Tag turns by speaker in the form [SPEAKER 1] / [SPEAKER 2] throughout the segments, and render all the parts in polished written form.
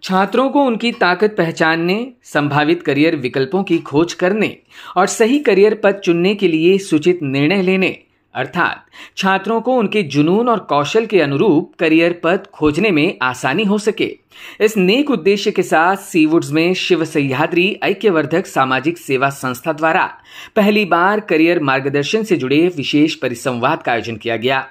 [SPEAKER 1] छात्रों को उनकी ताकत पहचानने, संभावित करियर विकल्पों की खोज करने और सही करियर पथ चुनने के लिए सूचित निर्णय लेने, अर्थात छात्रों को उनके जुनून और कौशल के अनुरूप करियर पथ खोजने में आसानी हो सके, इस नेक उद्देश्य के साथ सीवुड्स में शिव सह्याद्री ऐक्यवर्धक सामाजिक सेवा संस्था द्वारा पहली बार करियर मार्गदर्शन से जुड़े विशेष परिसंवाद का आयोजन किया गया,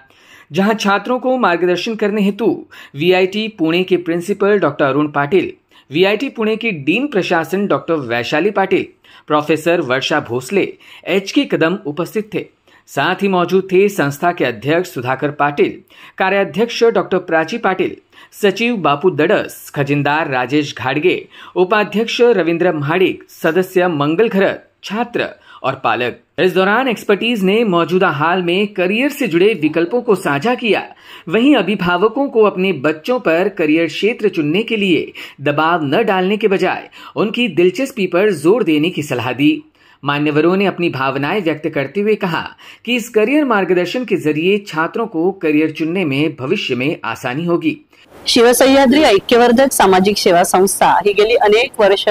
[SPEAKER 1] जहां छात्रों को मार्गदर्शन करने हेतु वीआईटी पुणे के principal doctor Arun Patil, VIT Pune की डीन प्रशासन doctor Vaishali Patil, professor Varsha Bhosale, HK Kadam उपस्थित थे। साथ ही मौजूद थे संस्था के अध्यक्ष सुधाकर पाटिल, कार्याध्यक्ष डॉक्टर प्राची पाटिल, सचिव बापू दडस, खजिनदार राजेश घाडगे, उपाध्यक्ष रविंद्र म्हाडिक, सदस्य मंगल खरत, छात्र और पालक। इस दौरान एक्सपर्टीज ने मौजूदा हाल में करियर से जुड़े विकल्पों को साझा किया। वहीं अभिभावकों को अपने बच्चों पर करियर क्षेत्र चुनने के लिए दबाव न डालने के बजाय उनकी दिलचस्पी पर जोर देने की सलाह दी। मान्यवरों ने अपनी भावनाएं व्यक्त करते हुए कहा कि इस करियर मार्गदर्शन के जरिए छात्रों को करियर चुनने में भविष्य में आसानी होगी।
[SPEAKER 2] शिवसह्याद्री ऐक्यवर्धक सामाजिक सेवा संस्था ही गेली अनेक वर्ष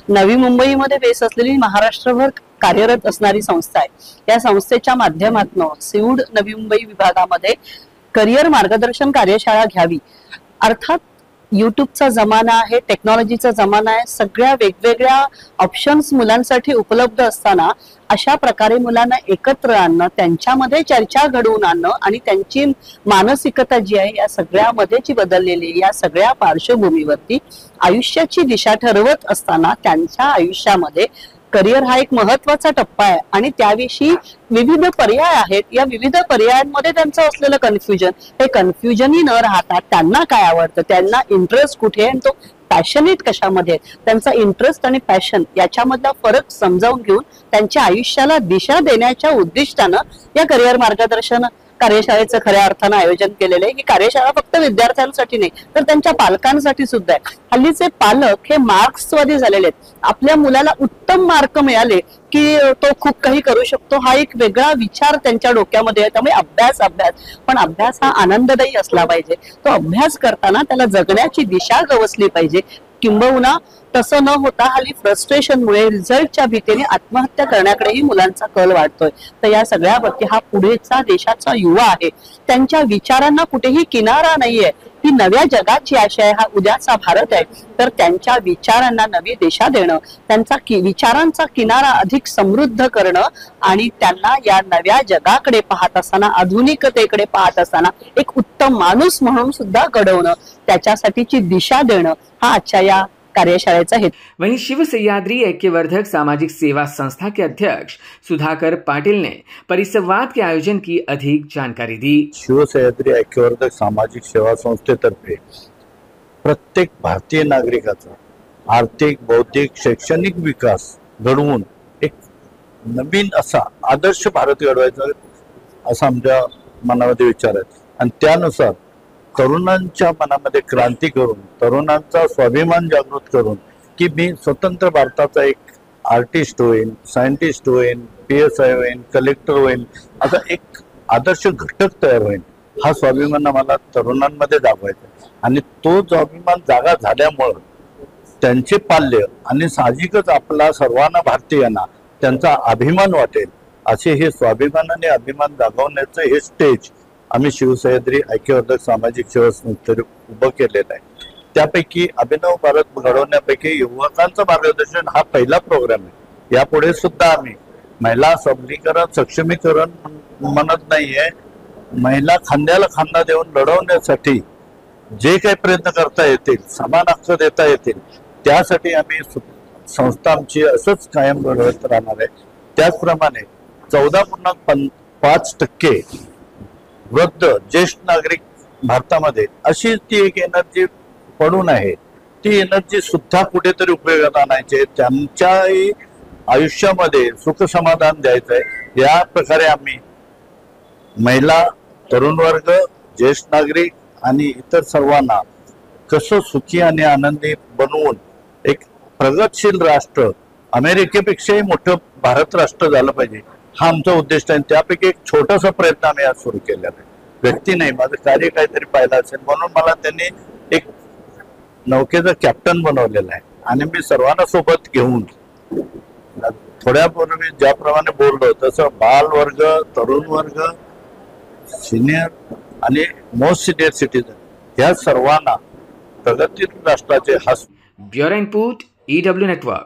[SPEAKER 2] नवी मुंबईमध्ये बेस असलेली महाराष्ट्रभर कार्यरत असणारी संस्था आहे। या संस्थेच्या माध्यमातून सीवूड नवी मुंबई विभागामध्ये करियर मार्गदर्शन कार्यशाळा घ्यावी, अर्थात यूट्यूबचा जमाना आहे, टेक्नॉलॉजीचा जमाना आहे, सगळ्या वेगवेगळ्या ऑप्शन्स मुलांसाठी उपलब्ध असताना अशा प्रकारे मुलांना एकत्र आणणं, त्यांच्यामध्ये चर्चा घडवून आणणं आणि त्यांची मानसिकता जी आहे या सगळ्यामध्ये जी बदललेली, या सगळ्या पार्श्वभूमीवरती आयुष्याची दिशा ठरवत असताना त्यांच्या आयुष्यामध्ये करियर हा एक महत्त्वाचा टप्पा आहे आणि त्याविषयी विविध पर्याय आहेत। या विविध पर्यायांमध्ये त्यांचं असलेलं कन्फ्युजन, हे कन्फ्युजनही न राहता त्यांना काय आवडतं, त्यांना इंटरेस्ट कुठे आहे आणि तो पॅशनेट कशामध्ये, त्यांचा इंटरेस्ट आणि पॅशन याच्यामधला फरक समजावून घेऊन त्यांच्या आयुष्याला दिशा देण्याच्या उद्दिष्टानं या करियर मार्गदर्शन कार्यशाळेचं खऱ्या अर्थानं आयोजन केलेलं आहे। ही कार्यशाळा फक्त विद्यार्थ्यांसाठी नाही तर त्यांच्या पालकांसाठी सुद्धा आहे। हल्लीचे पालक हे मार्क्सवादी झालेले आहेत। आपल्या मुलाला उत्तम मार्क मिळाले की तो खूप काही करू शकतो, हा एक वेगळा विचार त्यांच्या डोक्यामध्ये आहे। त्यामुळे अभ्यास पण अभ्यास हा आनंददायी असला पाहिजे। तो अभ्यास करताना त्याला जगण्याची दिशा गवसली पाहिजे। किंबहुना तसं न होता हल्ली फ्रस्ट्रेशनमुळे, रिझल्टच्या भीतीने आत्महत्या करण्याकडेही मुलांचा कल वाढतोय। तर या सगळ्यावरती हा पुढेचा देशाचा युवा आहे, त्यांच्या विचारांना कुठेही किनारा नाहीये। ही नव्या जगाची आशा आहे, हा उद्याचा भारत आहे। तर त्यांच्या विचारांना नवी दिशा देणं, त्यांचा विचारांचा किनारा अधिक समृद्ध करणं आणि त्यांना या नव्या जगाकडे पाहत असताना, आधुनिकतेकडे पाहत असताना एक उत्तम माणूस म्हणून सुद्धा घडवणं, त्याच्यासाठीची दिशा देणं हा आजच्या या कार्यशाळेचा हेतू।
[SPEAKER 1] वहीं शिव सह्याद्री ऐक्यवर्धक सामाजिक सेवा संस्था के अध्यक्ष सुधाकर पाटिल ने परिसंवाद के आयोजन की अधिक जानकारी दी।
[SPEAKER 3] शिव सह्याद्री ऐक्यवर्धक सामाजिक सेवा संस्थेतर्फे प्रत्येक भारतीय नागरिकाचा आर्थिक, बौद्धिक, शैक्षणिक विकास घडवून एक नवीन असा आदर्श भारत घडवायचा असा आमच्या मनामध्ये विचार आहे आणि त्यानुसार तरुणांच्या मनामध्ये क्रांती करून, तरुणांचा स्वाभिमान जागृत करून की मी स्वतंत्र भारताचा एक आर्टिस्ट होईन, सायंटिस्ट होईन, PSI होईन, कलेक्टर होईन, असा एक आदर्श घटक तयार होईल, हा स्वाभिमान आम्हाला तरुणांमध्ये दाखवायचा आणि तो स्वाभिमान जागा झाल्यामुळं त्यांचे पाल्य आणि साहजिकच आपला सर्वांना भारतीयांना त्यांचा अभिमान वाटेल असे हे स्वाभिमानाने अभिमान दाखवण्याचं हे स्टेज आम्ही शिवसह्याद्री ऐक्यवर्धक सामाजिक सेवा संस्थेने उभं केलेलं आहे। त्यापैकी अभिनव भारत घडवण्यापैकी युवकांचं मार्गदर्शन हा पहिला प्रोग्राम आहे। यापुढे सुद्धा आम्ही महिला सबलीकरण, सक्षमीकरण म्हणत नाहीये, महिला खांद्याला खांदा देऊन लढवण्यासाठी जे काही प्रयत्न करता येतील, समान हक्क देता येतील, त्यासाठी आम्ही संस्था आमची असंच कायम घडवत राहणार आहे। त्याचप्रमाणे 14.5% वृद्ध ज्येष्ठ नागरिक भारतामध्ये अशी ती एक एनर्जी पडून आहे, ती एनर्जी सुद्धा कुठेतरी उपयोगात आणायची, त्यांच्याही आयुष्यामध्ये सुख समाधान द्यायचंय। या प्रकारे आम्ही महिला, तरुण वर्ग, ज्येष्ठ नागरिक आणि इतर सर्वांना कसं सुखी आणि आनंदी बनवून एक प्रगतशील राष्ट्र, अमेरिकेपेक्षाही मोठं भारत राष्ट्र झालं पाहिजे, हा आमचा उद्दिष्ट आहे। त्यापैकी एक छोटासा प्रयत्न आम्ही आज सुरू केलेला आहे। व्यक्ती नाही, माझं कार्य काहीतरी पाहिलं असेल म्हणून मला त्यांनी एक नौकेचा कॅप्टन बनवलेला आहे आणि मी सर्वांना सोबत घेऊन थोड्यापूर्वी ज्याप्रमाणे बोललो तसं बाल वर्ग, तरुण वर्ग, सिनियर आणि मोस्ट सिनियर सिटीजन या सर्वांना प्रगतील राष्ट्राचे
[SPEAKER 1] ब्युरो इनपुट EW नेटवर्क.